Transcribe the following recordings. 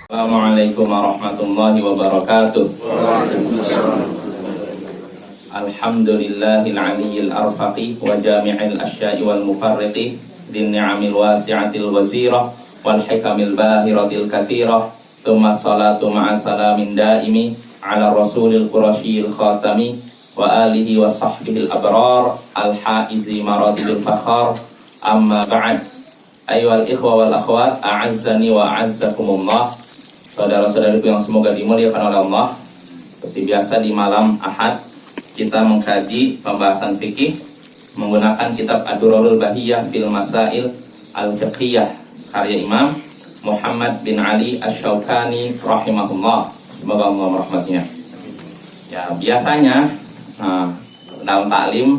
Assalamualaikum warahmatullahi wabarakatuh. Alhamdulillahil aliyyil arfaqi wa jami'il asya'i wal mufarriqi din ni'amil wasi'atil wazirah wal hikamil bahiratil kathirah. Tsumma salatu ma'a salamin daimi ala rasulil qurasyil khatami wa alihi wa sahbihil abrar al haizi maratidil fakhar. Amma ba'd. Ayyuhal ikhwa wal akhwat, a'azzani wa a'azzakumullah. Saudara-saudariku yang semoga dimuliakan oleh Allah. Seperti biasa di malam Ahad kita mengkaji pembahasan fikih menggunakan kitab Ad-Durarul Bahiyah fil Masail Al-Fiqhiyah karya Imam Muhammad bin Ali Asy-Syaukani rahimahullah. Semoga Allah merahmatinya. Ya, biasanya dalam taklim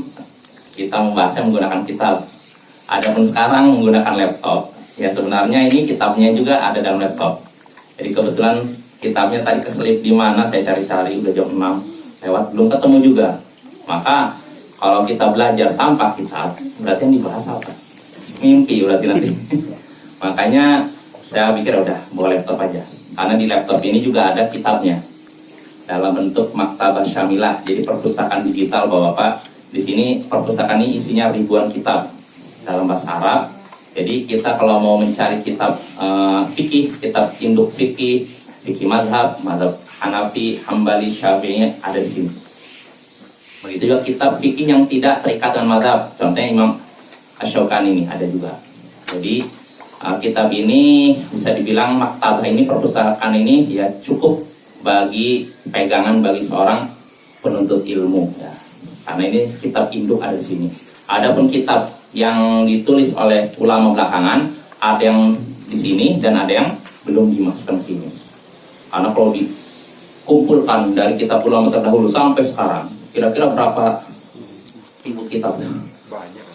kita membahasnya menggunakan kitab. Adapun sekarang menggunakan laptop. Ya, sebenarnya ini kitabnya juga ada dalam laptop. Jadi kebetulan kitabnya tadi keselip di mana saya cari-cari udah jam 6 lewat belum ketemu juga. Maka kalau kita belajar tanpa kitab berarti yang dibahas apa? Mimpi berarti nanti. Makanya saya pikir udah bawa laptop aja. Karena di laptop ini juga ada kitabnya dalam bentuk maktabah syamilah. Jadi perpustakaan digital Bapak-bapak. Di sini perpustakaan ini isinya ribuan kitab dalam bahasa Arab. Jadi kita kalau mau mencari kitab fikih, kitab induk fikih, fikih mazhab Hanafi, Hambali, Syafi'i ada di sini. Begitu juga kitab fikih yang tidak terikat dengan mazhab. Contohnya Imam Asy-Syaukani ini ada juga. Jadi kitab ini bisa dibilang maktabah ini, perpustakaan ini ya cukup bagi pegangan bagi seorang penuntut ilmu. Ya. Karena ini kitab induk ada di sini. Adapun kitab yang ditulis oleh ulama belakangan ada yang di sini dan ada yang belum dimasukkan ke sini. Karena kalau dikumpulkan dari kitab ulama terdahulu sampai sekarang, kira-kira berapa ribu kitab? Banyak.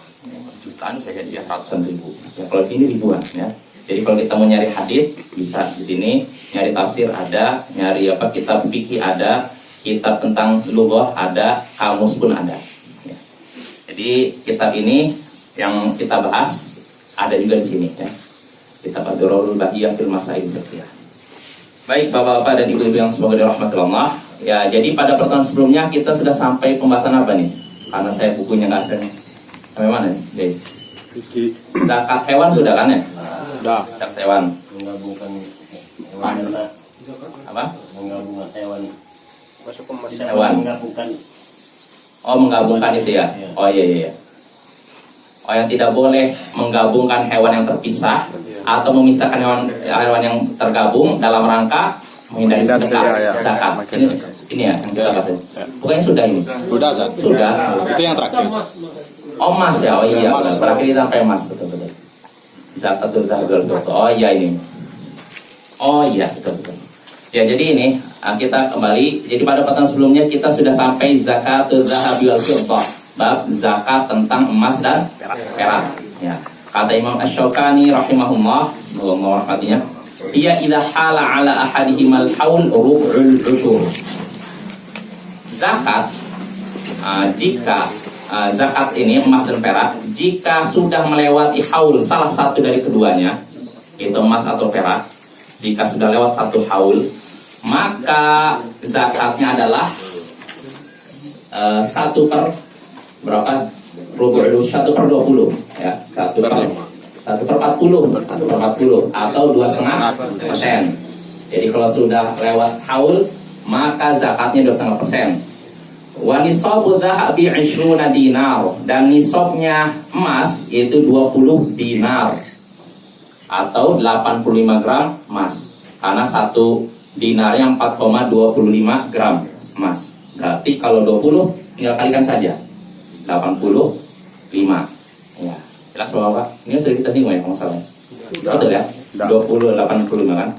Jutaan saya jadi ratusan ribu. Ya kalau di sini ribuan ya. Jadi kalau kita mau nyari hadis bisa di sini, nyari tafsir ada, nyari kitab fikih ada, kitab tentang lughah ada, kamus pun ada. Ya. Jadi kitab ini yang kita bahas ada juga di sini ya. Kitab Ad-Durarul Bahiyah fil Masail Fiqhiyah. Baik Bapak-bapak dan Ibu-ibu yang semoga dirahmati Allah. Ya, jadi pada pertemuan sebelumnya kita sudah sampai pembahasan apa nih? Karena saya bukunya nggak ada nih. Sampai mana nih, guys? Zakat hewan sudah kan ya? Sudah. Zakat hewan. Menggabungkan hewan. Apa? Menggabungkan hewan. Masuk ke masuk Hewan. Menggabungkan. Oh, menggabungkan itu ya? Oh iya. Oh, yang tidak boleh menggabungkan hewan yang terpisah atau memisahkan hewan yang tergabung dalam rangka menghindari zakat. Ini ya yang kita bahas. Bukannya sudah ini? Sudah. Itu yang terakhir. Oh, emas ya. Oh iya, terakhir kita sampai emas, betul. Zakatul dhahabil. Oh iya ini. Oh iya, betul. Ya, jadi ini kita kembali. Jadi pada pertemuan sebelumnya kita sudah sampai zakatul dhahabil fiddah. Bab zakat tentang emas dan perak. Ya. Kata Imam Asy-Syaukani rahimahullah, semoga merahmatinya, ia idza hala ala ahadihimal haul rub'ul ushur. Zakat jika zakat ini emas dan perak jika sudah melewati haul salah satu dari keduanya, yaitu emas atau perak, jika sudah lewat satu haul, maka zakatnya adalah 1 per berapa? 1/20 ya, 1 per 40 atau 2,5%. Jadi kalau sudah lewat haul maka zakatnya 2,5%. Wa nisabu dhahabi 20 dinar, dan nisabnya emas yaitu 20 dinar atau 85 gram emas. Karena 1 dinarnya 4,25 gram emas. Berarti kalau 20 tinggal kalikan saja. 85 ya. Jelas Bapak? Ini sudah kita singgung ya kalau salah. Betul ya? 20 85 kan?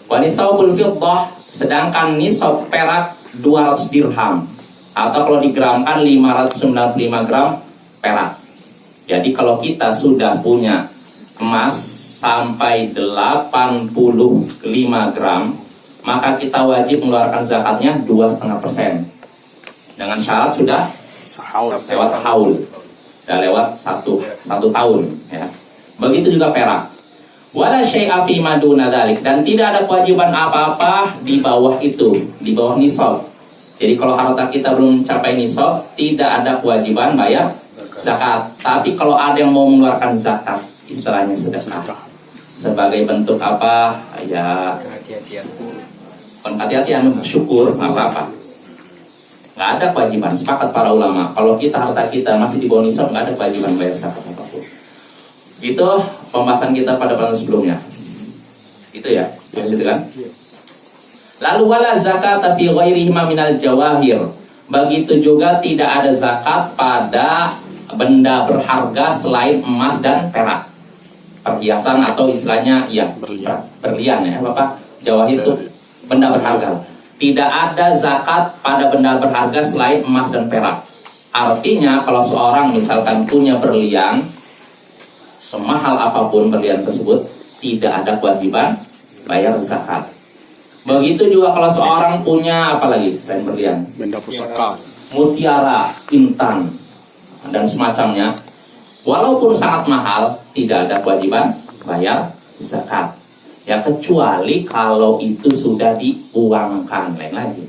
Wa nisabul fiddah, sedangkan nisab perak 200 dirham atau kalau digramkan 595 gram perak. Jadi kalau kita sudah punya emas sampai 85 gram, maka kita wajib mengeluarkan zakatnya 2,5%. Dengan syarat sudah lewat haul, sudah lewat satu tahun ya. Begitu juga perak. Wala syai'a fi ma duna dzalik, dan tidak ada kewajiban apa-apa di bawah itu, di bawah nisab. Jadi kalau harta kita belum mencapai nisab, tidak ada kewajiban bayar zakat. Tapi kalau ada yang mau mengeluarkan zakat, istilahnya sedekah, sebagai bentuk apa? Ya, hati-hatian, bersyukur, apa-apa. Nggak ada kewajiban. Sepakat para ulama, kalau kita harta kita masih di bawah nisab, nggak ada kewajiban bayar zakat apapun. Itu pembahasan kita pada pertemuan sebelumnya. Itu ya, gitu kan? Lalu wala zakat fi ghairihi minal jawahir. Begitu juga tidak ada zakat pada benda berharga selain emas dan perak. Perhiasan atau istilahnya ya berlian ya, Bapak. Jawahir itu benda berharga. Tidak ada zakat pada benda berharga selain emas dan perak. Artinya kalau seorang misalkan punya berlian, semahal apapun berlian tersebut, tidak ada kewajiban bayar zakat. Begitu juga kalau seorang punya apa lagi selain berlian? Benda pusaka, Mutiara, intan, dan semacamnya. Walaupun sangat mahal, tidak ada kewajiban bayar zakat. Ya kecuali kalau itu sudah diuangkan, lain lagi.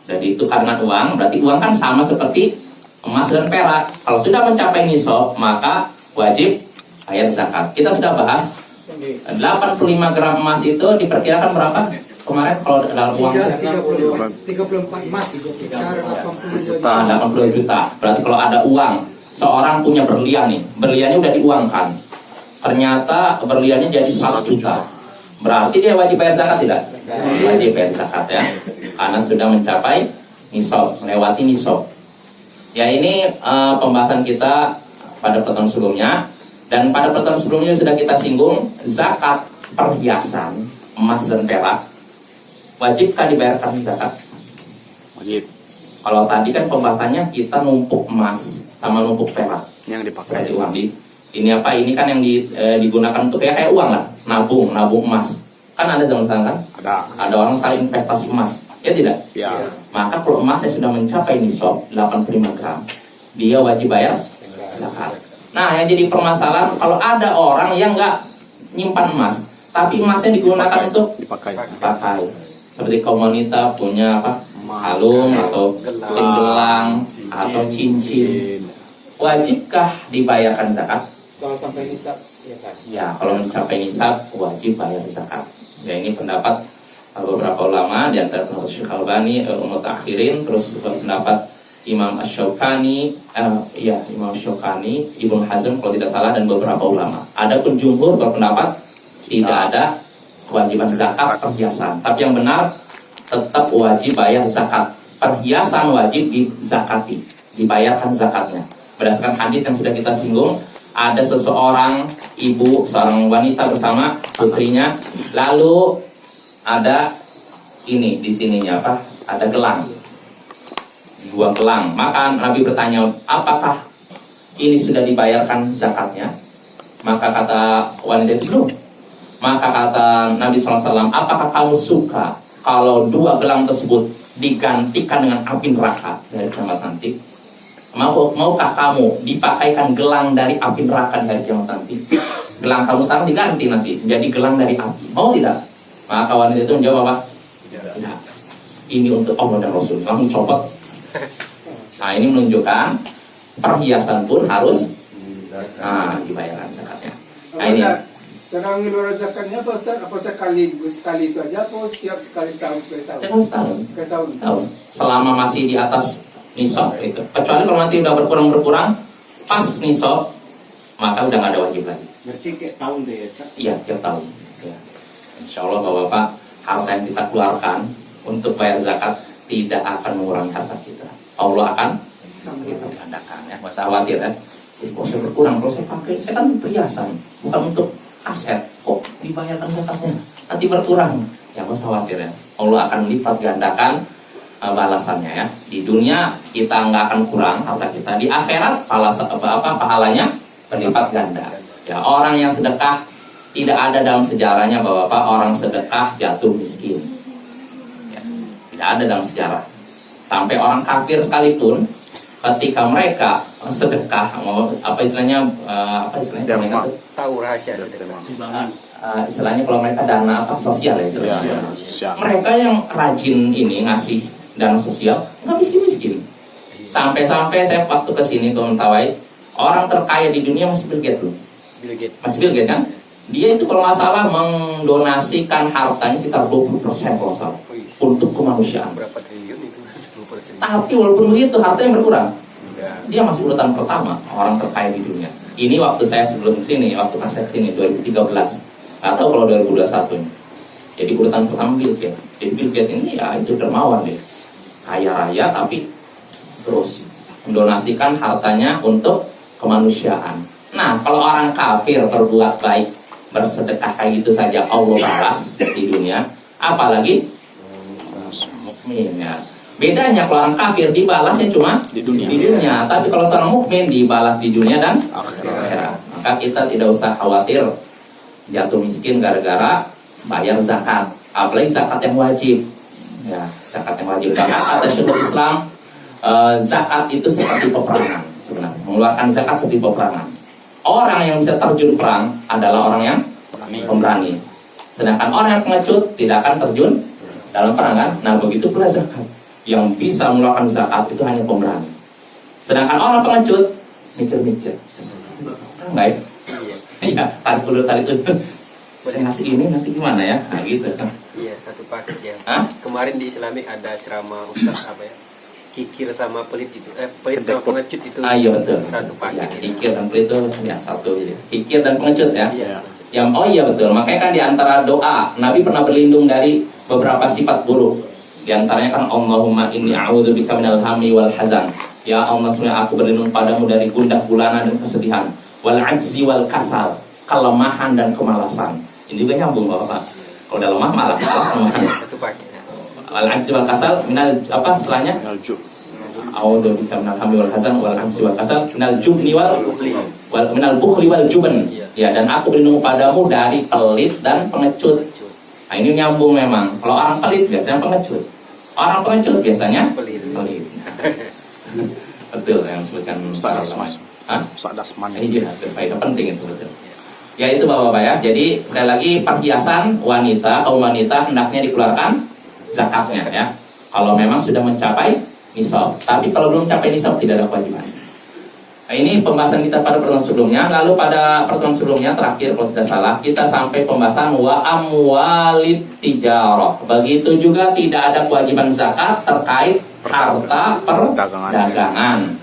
Jadi itu karena uang, berarti uang kan sama seperti emas dan perak. Kalau sudah mencapai nisab, maka wajib bayar zakat. Kita sudah bahas 85 gram emas itu diperkirakan berapa kemarin kalau dalam uang? 34 emas sekitar 80 juta. 80 juta. Berarti kalau ada uang, seorang punya berlian nih, berliannya udah diuangkan. Ternyata berliannya jadi 100 juta. Berarti dia wajib bayar zakat tidak? Wajib bayar zakat ya. Karena sudah mencapai nisab, melewati nisab. Ya ini pembahasan kita pada pertemuan sebelumnya. Dan pada pertemuan sebelumnya sudah kita singgung zakat perhiasan emas dan perak. Wajibkah dibayarkan zakat? wajib Kalau tadi kan pembahasannya kita numpuk emas sama numpuk perak. yang dipakai. Seperti uang ini apa? Ini kan yang digunakan untuk kayak uang lah, nabung emas. Kan ada zaman sekarang kan? Ada orang saling investasi emas, ya tidak? Ya. Maka kalau emasnya sudah mencapai nisab 85 gram, dia wajib bayar zakat. Nah, yang jadi permasalahan kalau ada orang yang nggak nyimpan emas, tapi emasnya digunakan untuk Dipakai. seperti kaum wanita punya apa? Kalung atau gelang atau cincin. Wajibkah dibayarkan zakat? Kalau sampai nisab ya kan. Ya, kalau mencapai nisab wajib bayar zakat. Ya ini pendapat beberapa ulama di antara pendapat Syekh Albani, Mutakhirin, terus pendapat Imam Asy-Syaukani, Imam Asy-Syaukani, Ibnu Hazm kalau tidak salah dan beberapa ulama. Adapun jumhur berpendapat tidak ada kewajiban zakat perhiasan. Tapi yang benar tetap wajib bayar zakat. Perhiasan wajib dizakati, dibayarkan zakatnya. Berdasarkan hadis yang sudah kita singgung, ada seseorang ibu, seorang wanita bersama putrinya, lalu ada ini di sininya apa? Ada gelang. 2 gelang. Maka Nabi bertanya, apakah ini sudah dibayarkan zakatnya? Maka kata wanita itu belum. Maka kata Nabi SAW, apakah kamu suka kalau 2 gelang tersebut digantikan dengan api neraka dari kiamat nanti? Maukah kamu dipakaikan gelang dari api neraka dari kiamat nanti? Gelang kamu sekarang diganti nanti jadi gelang dari api. Mau tidak? Maka wanita itu menjawab apa? Tidak. Ini untuk Allah dan Rasul. Kamu copot. Nah ini menunjukkan perhiasan pun harus dibayarkan zakatnya. Nah ini Cara ngeluaran zakatnya apa Ustaz? Apa sekali itu aja atau tiap sekali setahun? setahun. Selama masih di atas nisab itu. Kecuali kalau nanti udah berkurang pas nisab, maka udah nggak ada wajib lagi. Berarti kayak tahun deh ya, Ustaz? Iya, tiap tahun. Ya. Insya Allah Bapak-Bapak, harta yang kita keluarkan untuk bayar zakat tidak akan mengurangi harta kita. Allah akan kita gandakan ya. Nggak usah khawatir ya. Kalau saya berkurang, kalau saya pakai, saya kan perhiasan, bukan untuk aset. Kok dibayarkan zakatnya? Nanti berkurang. Ya nggak usah khawatir ya. Allah akan lipat gandakan balasannya ya. Di dunia kita nggak akan kurang harta kita. Di akhirat pahalanya berlipat ganda. Ya, orang yang sedekah tidak ada dalam sejarahnya bahwa orang sedekah jatuh miskin. Ya, tidak ada dalam sejarah. Sampai orang kafir sekalipun ketika mereka sedekah, mau apa istilahnya Derma. Tahu rahasia sedekah. istilahnya kalau mereka dana apa sosial ya Ya, istilahnya. siap. Mereka yang rajin ini ngasih dana sosial nggak miskin. Sampai-sampai saya waktu kesini ke Mentawai, orang terkaya di dunia masih Bill Gates loh. Bill Gates. Masih Bill Gates kan? Dia itu kalau nggak salah mendonasikan hartanya sekitar 20% kalau nggak salah untuk kemanusiaan. Berapa triliun itu? 20%. Tapi walaupun begitu hartanya berkurang. Ya. Dia masih urutan pertama orang terkaya di dunia. Ini waktu saya sebelum sini, waktu pas saya sini 2013 atau kalau 2021 ini. Jadi urutan pertama Bill Gates. Jadi Bill Gates ini ya itu dermawan deh, kaya raya tapi terus mendonasikan hartanya untuk kemanusiaan. Nah kalau orang kafir berbuat baik bersedekah kayak gitu saja Allah balas di dunia, apalagi mukmin ya. Bedanya kalau orang kafir dibalasnya cuma Di dunia. Tapi kalau seorang mukmin dibalas di dunia dan Akhirat. akhirat. Maka kita tidak usah khawatir jatuh miskin gara-gara bayar zakat, apalagi zakat yang wajib. Ya, zakat yang wajib. Karena kata Syekhul Islam, zakat itu seperti peperangan sebenarnya. Mengeluarkan zakat seperti peperangan. Orang yang bisa terjun perang adalah orang yang pemberani. Sedangkan orang yang pengecut tidak akan terjun dalam perang kan? Nah begitu pula zakat. Yang bisa mengeluarkan zakat itu hanya pemberani. Sedangkan orang pengecut mikir-mikir. Enggak ya? Iya, tarik dulu. Saya ngasih ini nanti gimana ya? Nah gitu. Iya, satu paket ya. Hah? Kemarin di Islamik ada ceramah Ustaz apa ya? Kikir sama pelit itu. Pelit sama pengecut itu. Iya betul. Satu Ya, paket. kikir dan pelit itu yang satu ya. Kikir dan pengecut ya. Iya. Yang iya betul. Makanya kan di antara doa Nabi pernah berlindung dari beberapa sifat buruk. Di antaranya kan Allahumma inni a'udzubika minal hammi wal hazan. Ya Allah, sebenarnya aku berlindung padamu dari gundah gulana dan kesedihan, wal ajzi wal kasal, kelemahan dan kemalasan. Ini juga nyambung Bapak. Kalau udah lemah malas kelemahan. Satu paket. Wal ajzi wal kasal minal apa setelahnya? Alju. A'udzubika minal hammi wal hazan wal ajzi wal kasal minal jubni wal minal bukhli wal juban. Ya, dan aku berlindung padamu dari pelit dan pengecut. Nah, ini nyambung memang. Kalau orang pelit biasanya pengecut. Orang pengecut biasanya Pelit. pelit. Betul yang disebutkan Ustaz Dasman. Hah? Ustaz Dasman. Iya, faedah penting itu betul. Ya itu Bapak-bapak ya. Jadi sekali lagi perhiasan wanita, kaum wanita hendaknya dikeluarkan zakatnya ya. Kalau memang sudah mencapai nisab. Tapi kalau belum mencapai nisab tidak ada kewajiban. Nah, ini pembahasan kita pada pertemuan sebelumnya. Lalu pada pertemuan sebelumnya terakhir kalau tidak salah kita sampai pembahasan wa amwalit tijarah. Begitu juga tidak ada kewajiban zakat terkait harta perdagangan.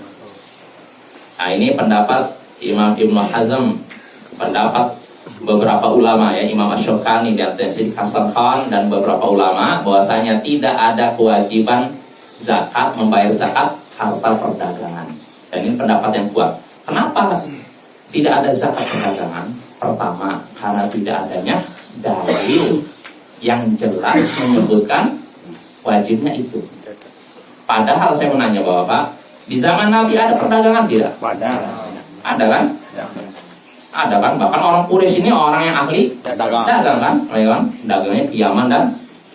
Nah ini pendapat Imam Ibnu Hazm, pendapat beberapa ulama ya, Imam Asy-Syaukani dan Syekh Hasan Khan dan beberapa ulama bahwasanya tidak ada kewajiban zakat, membayar zakat harta perdagangan. Dan ini pendapat yang kuat. Kenapa tidak ada zakat perdagangan? Pertama, karena tidak adanya dalil yang jelas menyebutkan wajibnya itu. Padahal saya menanya Bapak, di zaman Nabi ada perdagangan tidak? Ada kan? Ada kan? Bahkan orang Quraisy ini orang yang ahli dagang kan? Mereka kan? Dagangnya ke Yaman dan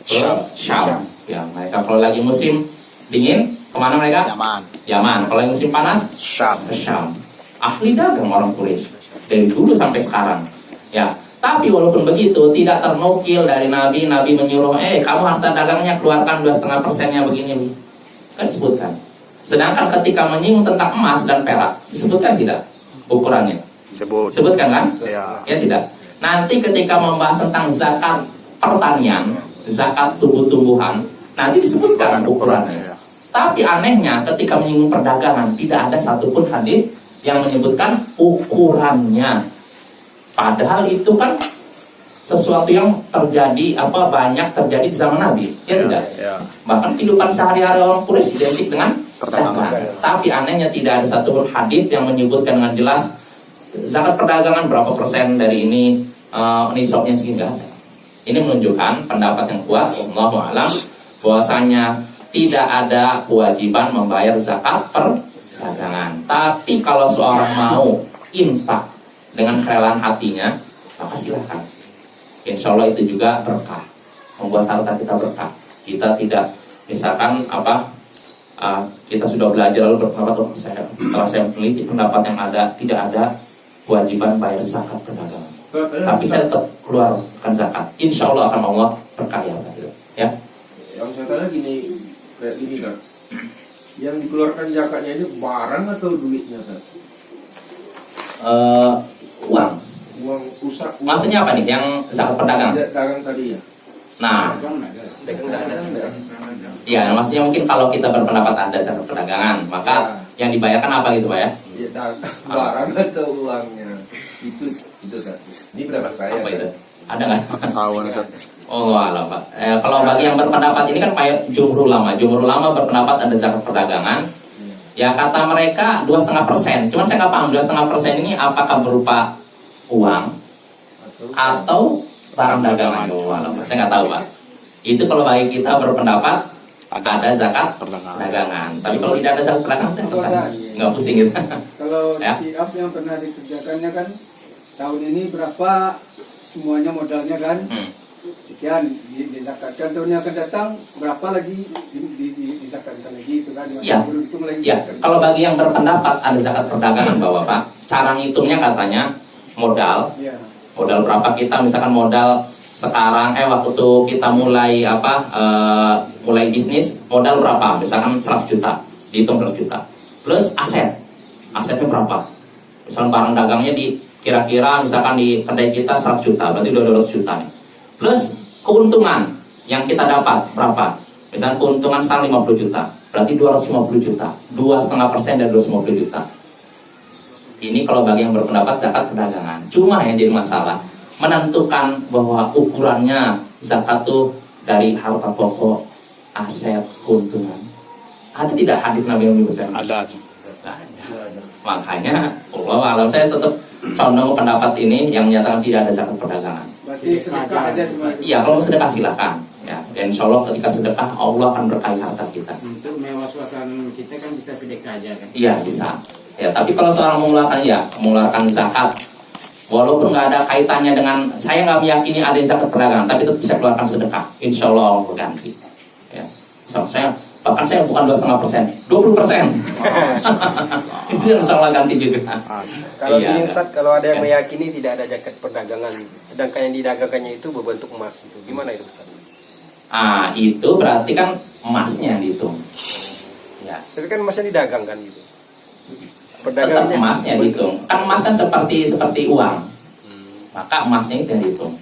ke Syam. Ya, mereka kalau lagi musim dingin kemana mereka? Yaman. Kalau yang musim panas, Syam. ke Syam. Ahli dagang orang Quraisy dari dulu sampai sekarang. Ya, tapi walaupun begitu tidak ternukil dari Nabi menyuruh, kamu harta dagangnya keluarkan 2,5%-nya begini. Kan disebutkan. Sedangkan ketika menyinggung tentang emas dan perak, disebutkan tidak ukurannya? Sebutkan kan? Ya tidak. Nanti ketika membahas tentang zakat pertanian, zakat tumbuh-tumbuhan, nanti disebutkan ukurannya. Tapi anehnya ketika menyinggung perdagangan tidak ada satupun hadis yang menyebutkan ukurannya. Padahal itu kan sesuatu yang terjadi banyak terjadi di zaman Nabi, ya tidak? Bahkan kehidupan sehari-hari orang Quraisy identik dengan perdagangan. Tapi anehnya tidak ada satupun hadis yang menyebutkan dengan jelas zakat perdagangan berapa persen dari ini nisabnya segini, enggak ada. Ini menunjukkan pendapat yang kuat, Allahu a'lam, bahwasanya tidak ada kewajiban membayar zakat perdagangan. Tapi kalau seorang mau infak dengan kerelaan hatinya, maka silakan. Insya Allah itu juga berkah, membuat harta kita berkah. Kita tidak misalkan kita sudah belajar lalu berpendapat, setelah saya meneliti pendapat yang ada, tidak ada kewajiban bayar zakat perdagangan. Tapi saya tetap keluarkan zakat. Insya Allah akan Allah berkaya. Ya. Yang saya tanya gini, kayak gini kan, yang dikeluarkan zakatnya ini barang atau duitnya kan? Uang. Uang usaha. Maksudnya apa nih? Yang zakat perdagangan? Dagang tadi ya. Nah, ya maksudnya mungkin kalau kita berpendapat ada zakat perdagangan, maka yang dibayarkan apa gitu Pak ya? Ya barang atau uangnya. Itu kan. Ini pendapat saya. Apa itu? Ada nggak? Tahu Ustaz. Oh alah Pak. Kalau bagi yang berpendapat ini kan Pak jumhur ulama berpendapat ada zakat perdagangan. Ya kata mereka 2,5%. Cuman saya nggak paham 2,5% ini apakah berupa uang atau barang dagangan. Oh alah Pak. Saya nggak tahu Pak. Itu kalau bagi kita berpendapat ada zakat perdagangan. Tapi kalau tidak ada zakat perdagangan selesai. Nggak pusing gitu. Kalau Ya. siap yang pernah dikerjakannya kan tahun ini berapa semuanya modalnya kan sekian dizakatkan, tahun yang akan datang berapa lagi dizakatkan lagi itu kan Ya. hitung lagi. Ya, kalau bagi yang berpendapat ada zakat perdagangan Bapak, cara ngitungnya katanya modal. Ya. Modal berapa kita, misalkan modal sekarang waktu kita mulai mulai bisnis, modal berapa? Misalkan 100 juta, dihitung 100 juta. Plus asetnya berapa? Misalkan barang dagangnya di kira-kira misalkan di kedai kita 100 juta, berarti udah 200 juta nih. Plus keuntungan yang kita dapat berapa? Misalkan keuntungan sekarang 50 juta, berarti 250 juta. 2,5% dari 250 juta. Ini kalau bagi yang berpendapat zakat perdagangan. Cuma yang jadi masalah menentukan bahwa ukurannya zakat tuh dari harta pokok, aset, keuntungan. Ada tidak hadis Nabi yang menyebutkan? Ada. Nah, makanya Allah alam saya tetap condong pendapat ini yang menyatakan tidak ada zakat perdagangan. Berarti sedekah aja cuma itu. Iya, kalau sedekah silakan. Ya, dan insya Allah ketika sedekah Allah akan berkahi harta kita. Untuk mewah suasana kita kan bisa sedekah aja kan. Iya bisa. Ya, tapi kalau seorang mengeluarkan zakat, walaupun nggak ada kaitannya dengan saya nggak meyakini ada zakat perdagangan, tapi tetap bisa keluarkan sedekah. Insya Allah Allah berganti. Ya, so, bahkan saya bukan 2,5%, 20%. Itu yang insya Allah ganti juga. Kalau Iya. gini Ustaz, kalau ada yang meyakini tidak ada zakat perdagangan, sedangkan yang didagangkannya itu berbentuk emas, itu gimana itu Ustaz? Itu berarti kan emasnya yang dihitung. Ya. Tapi kan emasnya didagangkan gitu. Tetap emasnya dihitung. Kan emas kan seperti uang. Maka emasnya itu yang dihitung.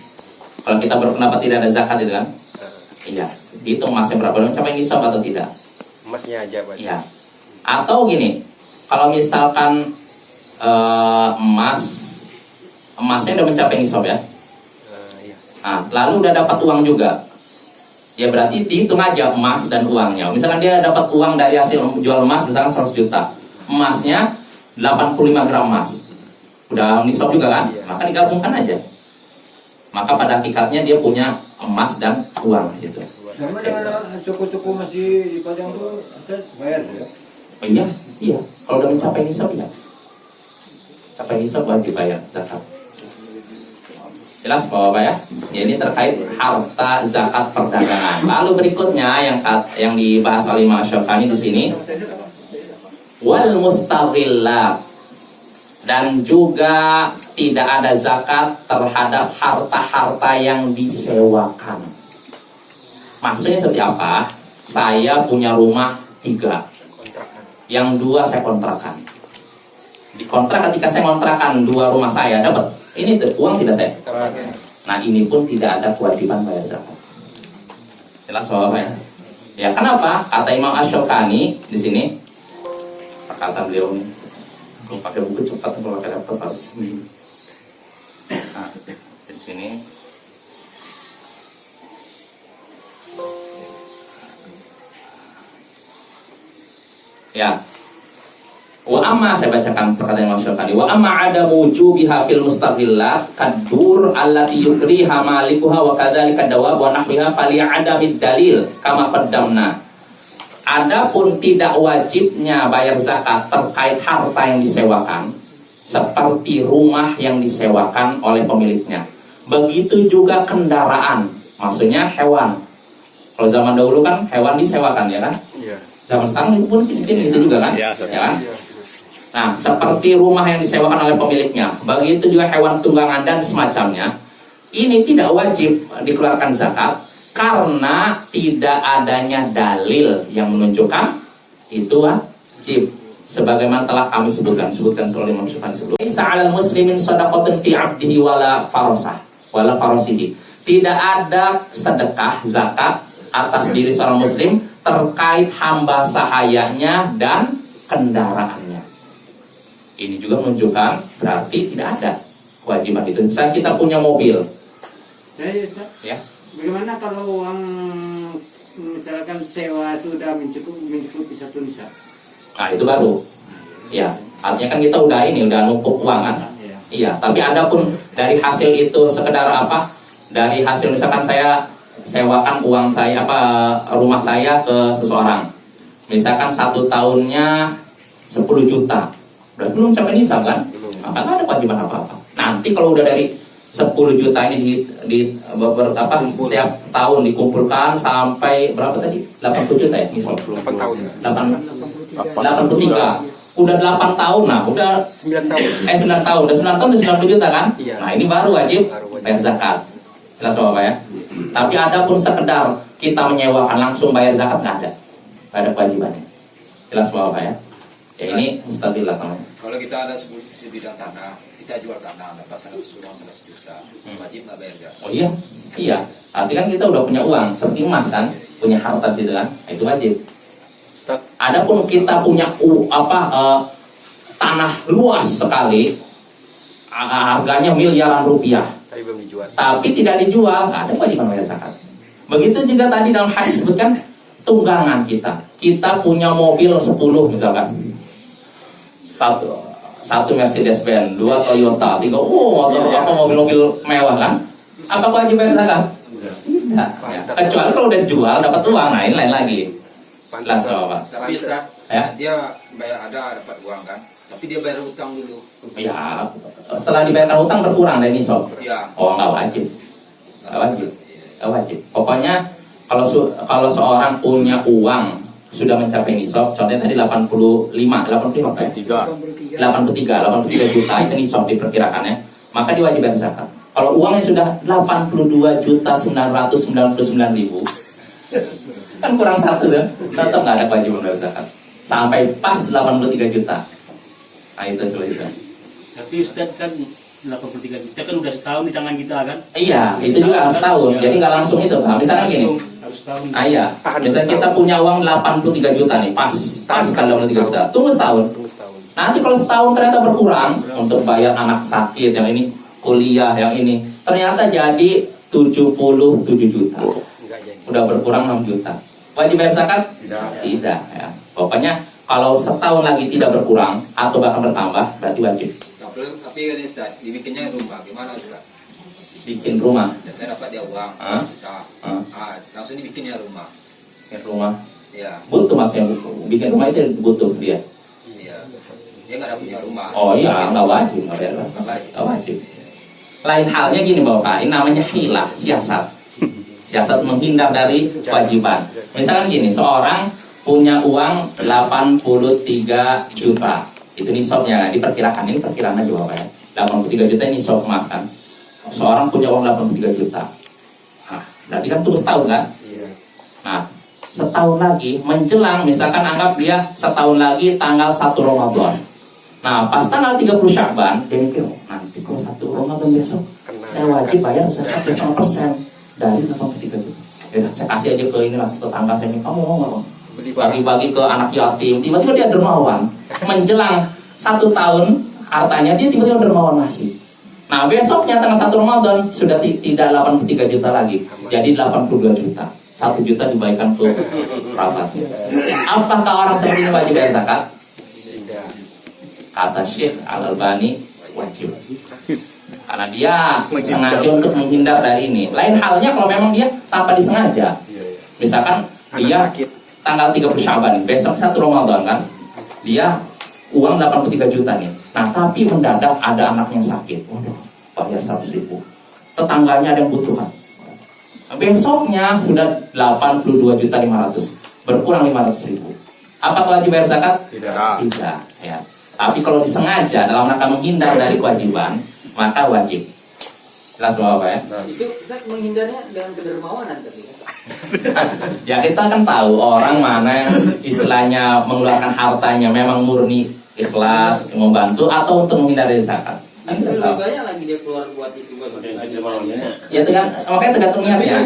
Kalau kita berpendapat tidak ada zakat itu kan? Iya. Dihitung emasnya berapa, mencapai nisab atau tidak? Emasnya aja Pak. Iya. Atau gini, kalau misalkan emasnya udah mencapai nisab ya. Iya. Lalu udah dapat uang juga. Ya berarti dihitung aja emas dan uangnya. Misalkan dia dapat uang dari hasil jual emas misalkan 100 juta. Emasnya 85 gram emas. Udah nisab juga kan? Maka digabungkan aja. Maka pada hakikatnya dia punya emas dan uang gitu. Sama dengan cukup-cukup masih dipajang tuh bayar ya. Iya. Kalau udah mencapai nisab ya. Mencapai nisab wajib bayar zakat. Jelas Bapak ya? Ini terkait harta zakat perdagangan. Lalu berikutnya yang dibahas oleh Imam Syafi'i di sini, wal mustaghillat, dan juga tidak ada zakat terhadap harta-harta yang disewakan. Maksudnya seperti apa? Saya punya rumah 3, yang 2 saya kontrakan. Di kontrak ketika saya kontrakan 2 rumah saya dapat. Ini uang tidak saya. Nah ini pun tidak ada kewajiban bayar zakat. Jelas Bapak ya? Ya kenapa? Kata Imam Asy-Syafi'i di sini, kata beliau ini, kalau pakai buku cepat, kalau pakai laptop harus ini. Nah, di sini. Ya. Wa amma, saya bacakan perkataan Imam Syafi'i. Wa amma adamu wujubiha fil mustaghillat kadur allati yukriha malikuha wa kadzalika dawab wa nahwiha fali adamid dalil kama qaddamna. Adapun tidak wajibnya bayar zakat terkait harta yang disewakan seperti rumah yang disewakan oleh pemiliknya. Begitu juga kendaraan, maksudnya hewan. Kalau zaman dahulu kan hewan disewakan ya kan? Iya. Iya. Zaman sekarang pun gitu juga kan? Iya, Ya kan? Nah, seperti rumah yang disewakan oleh pemiliknya, begitu juga hewan tunggangan dan semacamnya, ini tidak wajib dikeluarkan zakat karena tidak adanya dalil yang menunjukkan itu wajib. Sebagaimana telah kami sebutkan oleh Imam Syafi'i sebelumnya. Sa'alal muslimin shadaqatun fi 'abdihi wala farasihi. Tidak ada sedekah zakat atas diri seorang muslim terkait hamba sahayanya dan kendaraannya. Ini juga menunjukkan berarti tidak ada kewajiban itu. Misalnya kita punya mobil, ya. Bagaimana kalau uang misalkan sewa itu udah mencukupi satu nisab? Nah itu baru, ya. Artinya kan kita udah numpuk uang kan? Iya. Tapi ada pun dari hasil itu sekedar apa? Dari hasil misalkan saya sewakan uang saya rumah saya ke seseorang, misalkan 1 tahunnya 10 juta, berarti belum sampai nisab kan? Maka nggak ada kewajiban apa-apa. Nanti kalau udah dari 10 juta ini setiap tahun dikumpulkan sampai berapa tadi? 80 juta ya? Misal 8 tahun. 83. Udah 8 tahun, nah udah 9 tahun. 9 tahun, udah 9 tahun udah 90 juta kan? Iya. Nah ini baru wajib bayar zakat. Jelas Bapak ya? Tapi ada pun sekedar kita menyewakan langsung bayar zakat nggak ada. Nggak ada kewajibannya. Jelas Bapak ya? Ya ini mustabillah namanya. Kalau kita ada sebidang tanah, kita jual tanah dapat 100 juta, wajib nggak bayar zakat? Oh iya. Artinya kan kita udah punya uang, seperti emas kan, punya harta gitu kan, itu wajib. Adapun kita punya tanah luas sekali, harganya miliaran rupiah, Tapi belum dijual. tapi tidak dijual, nggak ada kewajiban bayar zakat. Begitu juga tadi dalam hadis sebutkan tunggangan kita. Kita punya mobil 10 misalkan, satu Mercedes-Benz, 2 Toyota, 3 mobil-mobil mewah kan? Apa kewajiban bayar zakat? Tidak. Ya. Kecuali kalau udah jual dapat uang, nah ini lain lagi. Jelas Bapak. Tapi Ustaz, Ya. dia bayar dapat uang kan, tapi dia bayar utang dulu. Ya, setelah dibayarkan utang berkurang dari nisab. Ya. Oh, nggak wajib. Nggak wajib. Pokoknya kalau seorang punya uang sudah mencapai nisab, contohnya tadi 85 apa ya? 83 juta itu nisab diperkirakan ya. Maka diwajibkan zakat. Kalau uangnya sudah 82.999.000 kan kurang 1 ya, tetap nggak ada kewajiban bayar zakat sampai pas 83 juta. Nah itu seperti itu. Tapi Ustaz kan 83 juta kan udah setahun di tangan kita kan? Iya, itu juga harus tahun. Jadi nggak langsung itu, Pak. Misalnya gini. Harus tahun. Iya. Misalnya kita punya uang 83 juta nih, pas kali 83 juta. Tunggu setahun. Nanti kalau setahun ternyata berkurang untuk bayar anak sakit, yang ini kuliah, yang ini ternyata jadi 77 juta. Udah berkurang 6 juta. Wajib bayar zakat? Tidak. Ya. Pokoknya kalau setahun lagi tidak berkurang atau bahkan bertambah, berarti wajib. Tapi ini Ustaz, dibikinnya rumah, gimana Ustaz? Bikin rumah. Saya dapat dia uang, juta. Langsung dibikinnya rumah. Bikin rumah. Ya. Butuh maksudnya bikin rumah itu butuh dia. Iya. Dia nggak ada punya rumah. Oh iya, nggak wajib, nggak wajib. Lain halnya gini Bapak, ini namanya hilah, siasat. Siasat menghindar dari kewajiban. Misalkan gini, seorang punya uang 83 juta. Itu nisabnya, diperkirakan. Ini perkiraan aja Bapak ya. 83 juta ini nisab emas kan. Seorang punya uang 83 juta. Nah, berarti kan tunggu setahun kan? Nah, setahun lagi menjelang, misalkan anggap dia setahun lagi tanggal 1 Ramadan. Nah, pas tanggal 30 Sya'ban, dia mikir, nanti kalau 1 Ramadan besok, saya wajib bayar zakat 5% dari 83 juta. Ya, saya kasih aja ke inilah tetangga saya ini, kamu mau nggak? Bagi-bagi ke anak yatim. Tiba-tiba dia dermawan. Menjelang 1 tahun, hartanya dia tiba-tiba dermawan masih. Nah, besoknya tanggal 1 Ramadan sudah tidak 83 juta lagi, jadi 82 juta. 1 juta dibaikan ke kerabatnya. Apakah orang seperti ini wajib bayar zakat? Kata Syekh Al-Albani, wajib. Karena dia sengaja untuk menghindar dari ini. Lain halnya kalau memang dia tanpa disengaja. Misalkan dia tanggal 30 Sya'ban, besok 1 Ramadan kan, dia uang 83 juta nih. Nah, tapi mendadak ada anak yang sakit. Waduh, bayar 100.000. Tetangganya ada yang butuhan. Besoknya sudah 82.500.000. berkurang 500.000. Apakah wajib bayar zakat? Tidak. Ya. Tapi kalau disengaja dalam rangka menghindar dari kewajiban, maka wajib. Jelas Bapak ya? Itu Ustaz menghindarnya dengan kedermawanan tadi. Ya kita kan tahu orang mana yang istilahnya mengeluarkan hartanya memang murni ikhlas membantu atau untuk menghindari zakat. Kan kita Lebih tahu. banyak lagi dia keluar buat itu buat Ya makanya tergantung niatnya.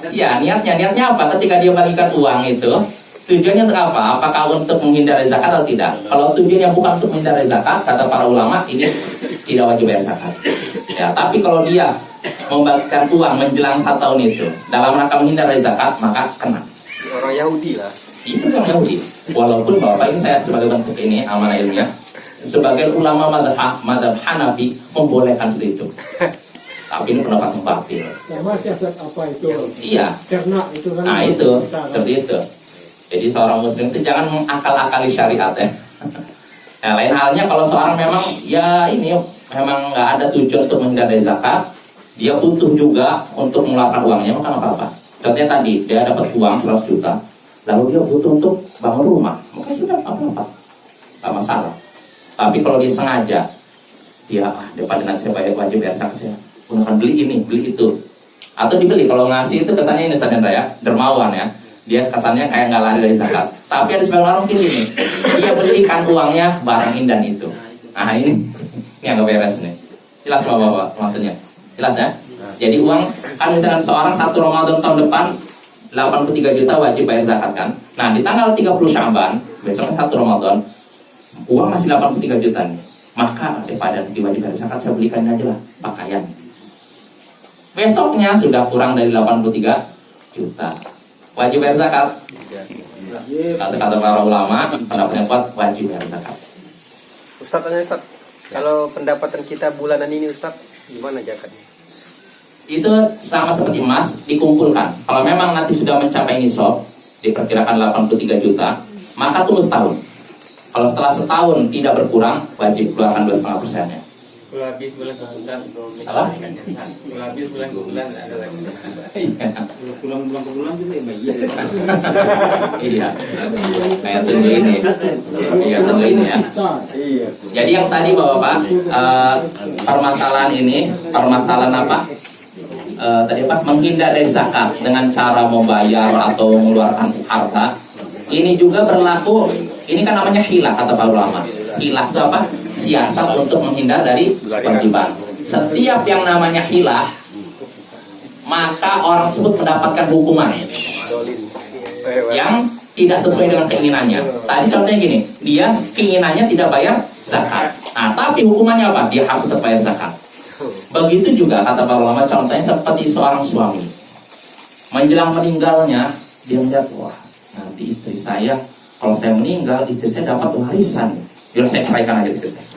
Ya niatnya apa? Ketika dia bagikan uang itu tujuannya untuk apa? Apakah untuk menghindari zakat atau tidak? Kalau tujuannya bukan untuk menghindari zakat, kata para ulama ini tidak wajib bayar zakat. Ya, tapi kalau dia membagikan uang menjelang 1 tahun itu dalam rangka menghindari zakat, maka kena. Orang Yahudi lah. Itu orang Yahudi. Walaupun Bapak ini saya sebagai bentuk ini amanah ilmiah, sebagai ulama mazhab Hanafi membolehkan seperti itu. Tapi ini pendapat mufassir. Sama siasat apa itu? Iya. Karena itu kan. Nah itu seperti itu. Jadi seorang muslim itu jangan mengakal-akali syariat ya. Nah, lain halnya kalau seorang memang ya ini memang nggak ada tujuan untuk menghindari zakat, dia butuh juga untuk mengeluarkan uangnya, maka nggak apa-apa. Contohnya tadi dia dapat uang 100 juta, lalu dia butuh untuk bangun rumah, maka sudah apa-apa, nggak masalah. Tapi kalau dia sengaja, dia daripada nanti saya bayar wajib bayar zakat, saya gunakan beli ini, beli itu, atau dibeli. Kalau ngasih itu kesannya ini sadar ya, dermawan ya. Dia kesannya kayak nggak lari dari zakat. Tapi ada sebagian orang mungkin ini, dia belikan uangnya barang indah itu. Nah ini yang nggak beres nih. Jelas Bapak maksudnya? Jelas ya? Jadi uang kan misalnya seorang 1 Ramadan tahun depan 83 juta wajib bayar zakat kan. Nah di tanggal 30 Sya'ban besok 1 Ramadan uang masih 83 juta nih. Maka daripada wajib bayar zakat saya belikan aja lah pakaian. Besoknya sudah kurang dari 83 juta. Wajib bayar zakat. Kata-kata para ulama pendapat yang kuat wajib bayar zakat. Ustaz, kalau pendapatan kita bulanan ini Ustaz, gimana zakatnya? Itu sama seperti emas dikumpulkan. Kalau memang nanti sudah mencapai nisab, diperkirakan 83 juta, maka tunggu setahun. Kalau setelah setahun tidak berkurang, wajib keluarkan 2,5%-nya. Habis bulan ke bulan, Apa? habis bulan ke bulan ada lagi. Pulang ke bulan juga bayar. Iya. Kayak tunggu ini. Iya, tunggu ini ya. Jadi yang tadi Bapak, permasalahan ini, permasalahan apa? Tadi apa? Menghindar dari zakat dengan cara membayar atau mengeluarkan harta. Ini juga berlaku. Ini kan namanya hilah kata para ulama. Hilah itu apa? Siasat untuk menghindar dari kewajiban. Setiap yang namanya hilah, maka orang tersebut mendapatkan hukuman yang tidak sesuai dengan keinginannya. Tadi contohnya gini, dia keinginannya tidak bayar zakat. Nah, tapi hukumannya apa? Dia harus tetap bayar zakat. Begitu juga kata para ulama, contohnya seperti seorang suami menjelang meninggalnya, dia melihat, wah nanti istri saya, kalau saya meninggal istri saya dapat warisan. Yaudah saya ceraikan aja istri saya.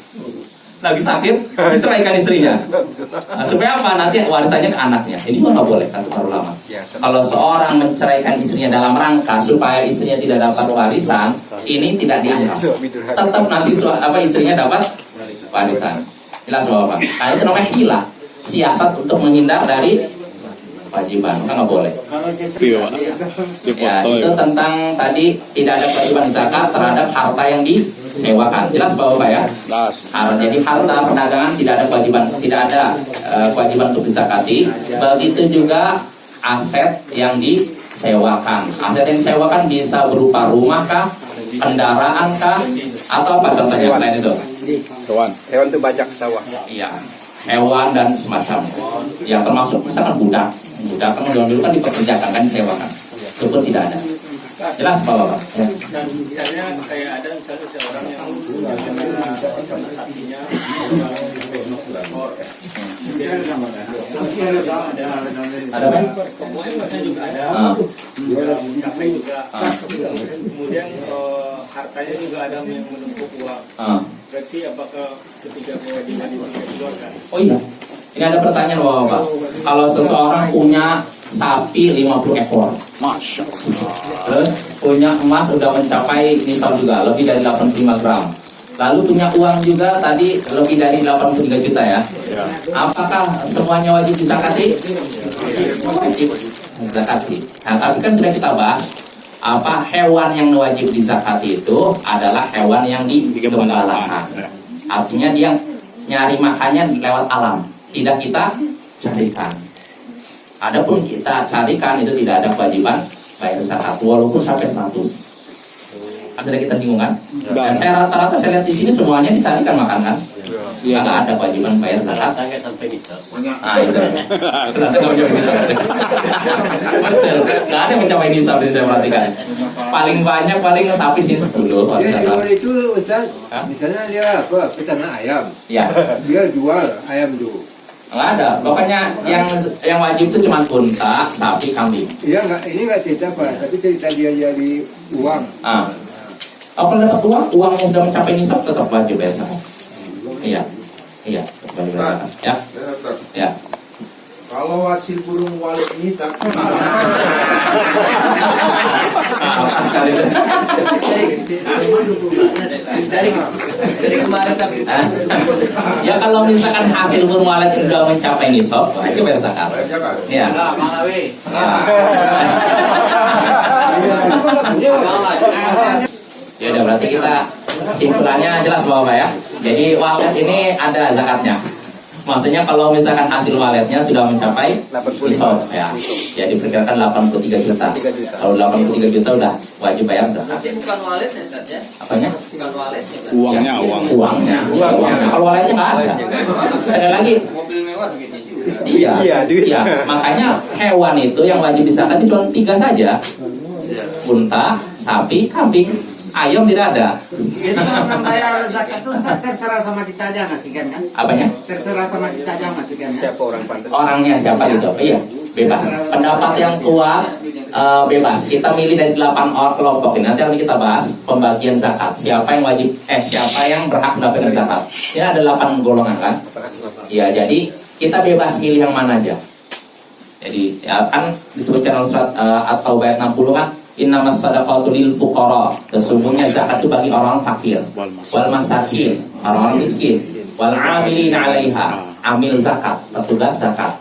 Lagi sakit, diceraikan istrinya. Nah, supaya apa? Nanti warisannya ke anaknya. Ini nggak boleh kata para ulama. Kalau seorang menceraikan istrinya dalam rangka supaya istrinya tidak dapat warisan, ini tidak dianggap. Tetap nanti istrinya dapat warisan. Jelas Bapak. Nah itu namanya hilah, siasat untuk menghindar dari kewajiban, maka nggak boleh. Ya itu tentang tadi tidak ada kewajiban zakat terhadap harta yang disewakan. Jelas Bapak ya. Jadi harta perdagangan tidak ada kewajiban, kewajiban untuk dizakati. Begitu juga aset yang disewakan. Aset yang disewakan bisa berupa rumah kah, kendaraan kah, atau apa contohnya selain itu? Hewan itu bajak sawah. Iya, hewan dan semacamnya. Yang termasuk misalkan budak kan dulu kan dipekerjakan kan disewakan. Itu pun tidak ada. Jelas Bapak. Ya. Dan misalnya kayak ada misalnya seorang yang sapinya ada kan? Semuanya masanya juga ada. Sampai juga. Kemudian hartanya juga ada yang menumpuk uang. Berarti apakah ketika kewajiban itu dikeluarkan? Oh iya. Ini ada pertanyaan Bapak. Kalau seseorang punya sapi 50 ekor, Masya Allah. terus punya emas sudah mencapai nisab juga lebih dari 85 gram, lalu punya uang juga tadi lebih dari 83 juta ya. Apakah semuanya wajib dizakati? Wajib dizakati. Nah, tapi kan sudah kita bahas hewan yang wajib dizakati itu adalah hewan yang digembalakan. Artinya dia nyari makannya lewat alam, tidak kita carikan. Adapun kita carikan itu tidak ada kewajiban bayar zakat walaupun sampai 100. Ada kita singgung kan? Dan saya rata-rata saya lihat di sini semuanya dicarikan makan kan? Nggak ada kewajiban bayar zakat. Sampai bisa. Ah itu. Ternyata nggak mencapai nisab. Betul. Nggak ada mencapai nisab yang saya perhatikan. Paling banyak sapi sih 10. Dia jual itu Ustaz, misalnya dia peternak ayam. Ya. Dia jual ayam itu. Nggak ada. Pokoknya yang wajib itu cuma unta, sapi, kambing. Iya ini nggak cerita Pak, tapi cerita dia jadi uang. Kalau dapat uang yang sudah mencapai nisab tetap wajib bayar zakat. Iya. Wajib bayar zakat. Ya. Ya. Kalau hasil burung walet ini tak Dari kemarin tapi ya kalau misalkan hasil burung walet itu sudah mencapai nisab, wajib bayar zakat. Ya. Ya udah berarti kita simpulannya jelas Bapak ya. Jadi walet ini ada zakatnya. Maksudnya kalau misalkan hasil waletnya sudah mencapai nisab ya. Jadi diperkirakan 83 juta. Kalau 83 juta udah wajib bayar zakat. Tapi bukan waletnya Ustaz ya. Apanya? Bukan waletnya. Uangnya. Kalau waletnya nggak ada. Sekali lagi. Mobil mewah begitu juga. Iya. Makanya hewan itu yang wajib dizakat itu cuma 3 saja. Unta, sapi, kambing. Ayam tidak ada. Jadi orang bayar zakat itu terserah sama kita aja ngasihkan kan? Apanya? Terserah sama kita aja ngasihkan. Siapa orang pantas? Orangnya siapa itu? Iya, bebas. Pendapat yang kuat bebas. Kita milih dari 8 orang kelompok ini. Nanti akan kita bahas pembagian zakat. Siapa yang wajib? Siapa yang berhak mendapatkan zakat? Ini ada 8 golongan kan? Iya, jadi kita bebas milih yang mana aja. Jadi ya, kan disebutkan dalam surat At-Taubah ayat 60 kan? Innamas shadaqatu lil fuqara. Sesungguhnya zakat itu bagi orang fakir, wal masakin, orang miskin, wal 'amilina 'alaiha, amil zakat, petugas zakat.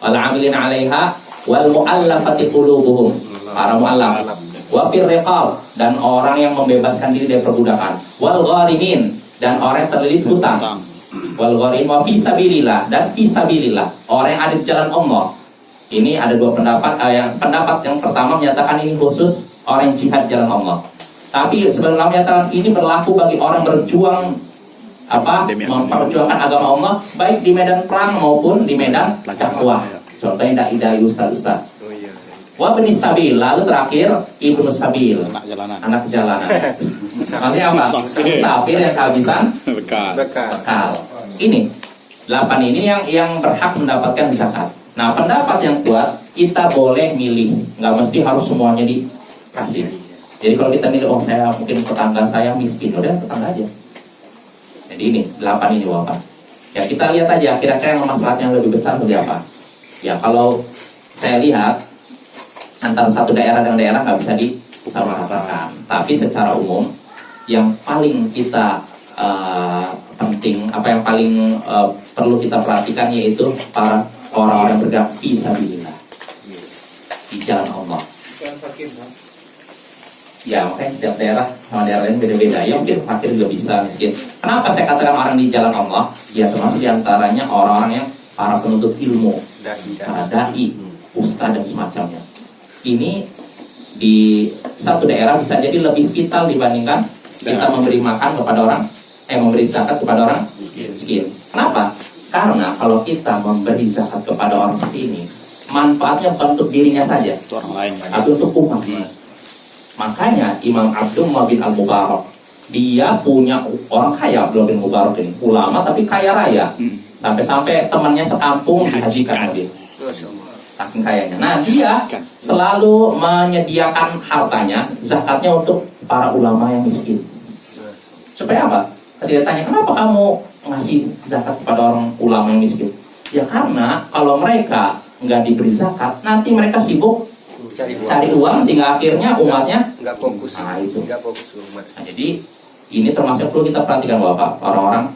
Wal 'amilina 'alaiha wal mu'allafati qulubuhum, para mu'allaf. Wa fir riqab, dan orang yang membebaskan diri dari perbudakan. Wal gharimin, dan orang yang terlilit hutang. Wal gharim wa fi sabilillah, dan fi sabilillah, orang yang ada di jalan Allah. Ini ada 2 pendapat. Pendapat yang pertama menyatakan ini khusus orang yang jihad jalan Allah. Tapi sebenarnya menyatakan ini berlaku bagi orang berjuang memperjuangkan agama Allah baik di medan perang maupun di medan dakwah. Contohnya dai ustaz. Wa bani sabil, lalu terakhir ibnu sabil, anak jalanan. Maksudnya apa? Musafir yang kehabisan bekal. Ini 8 ini yang berhak mendapatkan zakat. Nah, pendapat yang kuat, kita boleh milih, nggak mesti harus semuanya dikasih. Jadi kalau kita milih, saya mungkin tetangga saya miskin, udah tetangga aja. Jadi ini 8 ini Bapak. Ya kita lihat aja kira-kira yang masalahnya lebih besar seperti apa. Ya kalau saya lihat antara satu daerah dengan daerah nggak bisa disamaratakan. Tapi secara umum yang paling kita penting, yang paling perlu kita perhatikan yaitu para orang-orang yang bergerak fi sabilillah, di jalan Allah. Ya makanya setiap daerah sama daerah lain beda-beda. Ya mungkin fakir juga bisa, miskin. Kenapa saya katakan orang di jalan Allah? Ya termasuk diantaranya orang-orang yang para penuntut ilmu, para dai, ustaz dan semacamnya. Ini di satu daerah bisa jadi lebih vital dibandingkan kita memberi makan kepada orang, memberi zakat kepada orang miskin. Kenapa? Karena kalau kita memberi zakat kepada orang seperti ini, manfaatnya bukan untuk dirinya saja, tapi untuk umat. Makanya Imam Abdullah bin Al-Mubarak, dia punya orang kaya, Abdullah bin Mubarak ini ulama tapi kaya raya, sampai-sampai temannya sekampung dihajikan dia, saking kayanya. Nah dia selalu menyediakan hartanya, zakatnya untuk para ulama yang miskin. Supaya apa? Ketika tanya, kenapa kamu ngasih zakat kepada orang ulama yang miskin? Ya karena kalau mereka nggak diberi zakat, nanti mereka sibuk cari uang sehingga akhirnya umatnya nggak fokus. Nah itu. Nggak fokus umat. Nah, jadi ini termasuk perlu kita perhatikan Bapak, orang-orang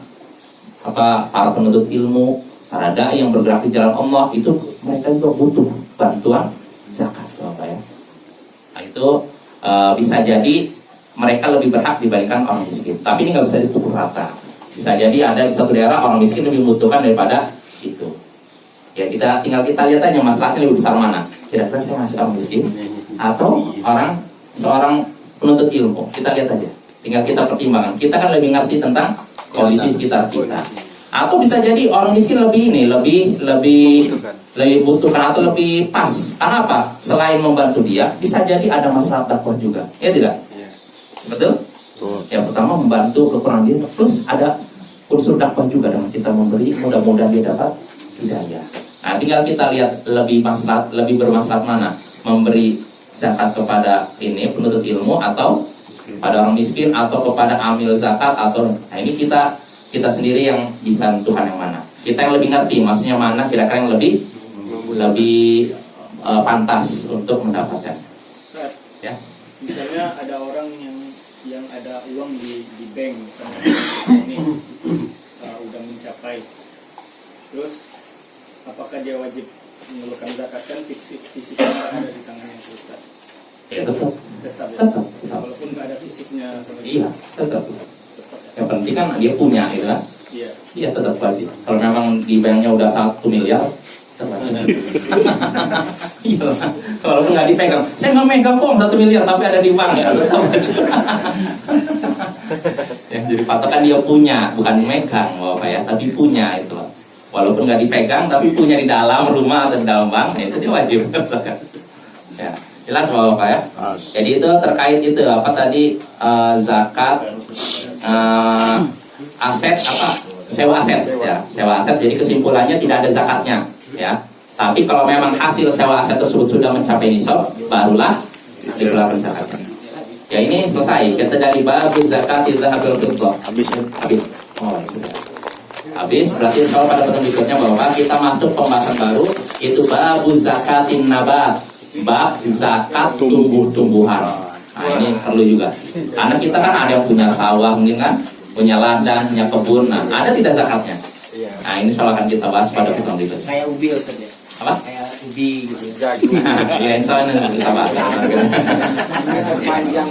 para penuntut ilmu, para dai yang bergerak di jalan Allah itu mereka juga butuh bantuan zakat Bapak ya. Nah itu bisa jadi mereka lebih berhak dibandingkan orang miskin. Tapi ini nggak bisa dipukul rata. Bisa jadi ada di satu daerah orang miskin lebih membutuhkan daripada itu. Ya kita lihat aja masalahnya lebih besar mana. Kira-kira saya ngasih orang miskin atau seorang penuntut ilmu. Kita lihat aja. Tinggal kita pertimbangkan. Kita kan lebih ngerti tentang kondisi sekitar kita. Atau bisa jadi orang miskin lebih butuhkan atau lebih pas. Karena apa? Selain membantu dia, bisa jadi ada masalah dakwah juga. Ya tidak? Betul? Yang pertama membantu kekurangan dia, terus ada unsur dakwah juga dengan kita memberi, mudah-mudahan dia dapat hidayah. Nah, tinggal kita lihat lebih bermaslahat mana? Memberi zakat kepada penuntut ilmu atau pada orang miskin atau kepada amil zakat atau ini kita sendiri yang bisa menentukan yang mana. Kita yang lebih ngerti, maksudnya mana kira-kira yang lebih pantas untuk mendapatkan. Ya. Misalnya ada orang yang ada uang di bank misalnya ini udah mencapai, terus apakah dia wajib mengeluarkan zakat? Kan fisiknya ada di tangannya Ustaz. Ya tetap. Ya? Walaupun nggak ada fisiknya. Iya tetap. Yang penting kan dia punya gitu kan. Iya tetap wajib. Kalau memang di banknya udah 1 miliar, tetap wajib. Iya. Kalau nggak dipegang, saya nggak megang kok 1 miliar tapi ada di bank ya. Tetap wajib. Ya, jadi patokan dia punya, bukan megang Bapak ya, tapi punya itu. Walaupun nggak dipegang tapi punya di dalam rumah atau di dalam bank, itu dia wajib. Ya. Jelas Bapak ya. Jadi itu terkait itu apa tadi zakat aset sewa aset ya, sewa aset. Jadi kesimpulannya tidak ada zakatnya ya. Tapi kalau memang hasil sewa aset tersebut sudah mencapai nisab, barulah dikeluarkan zakatnya. Ya ini selesai. Kita dari bab zakat dzahabil fiddah. Habis. Oh, sudah. Habis berarti soal pada pertemuan berikutnya bahwa kita masuk pembahasan baru, itu bab zakatin nabat. Bab zakat tumbuh-tumbuhan. Nah ini perlu juga. Karena kita kan ada yang punya sawah mungkin kan, punya ladang, punya kebun. Nah ada tidak zakatnya? Nah ini soal akan kita bahas pada pertemuan berikutnya. Kayak ubi Ustaz ya. Apa? Kayak ubi gitu. Ya insya Allah nanti kita bahas. Panjang.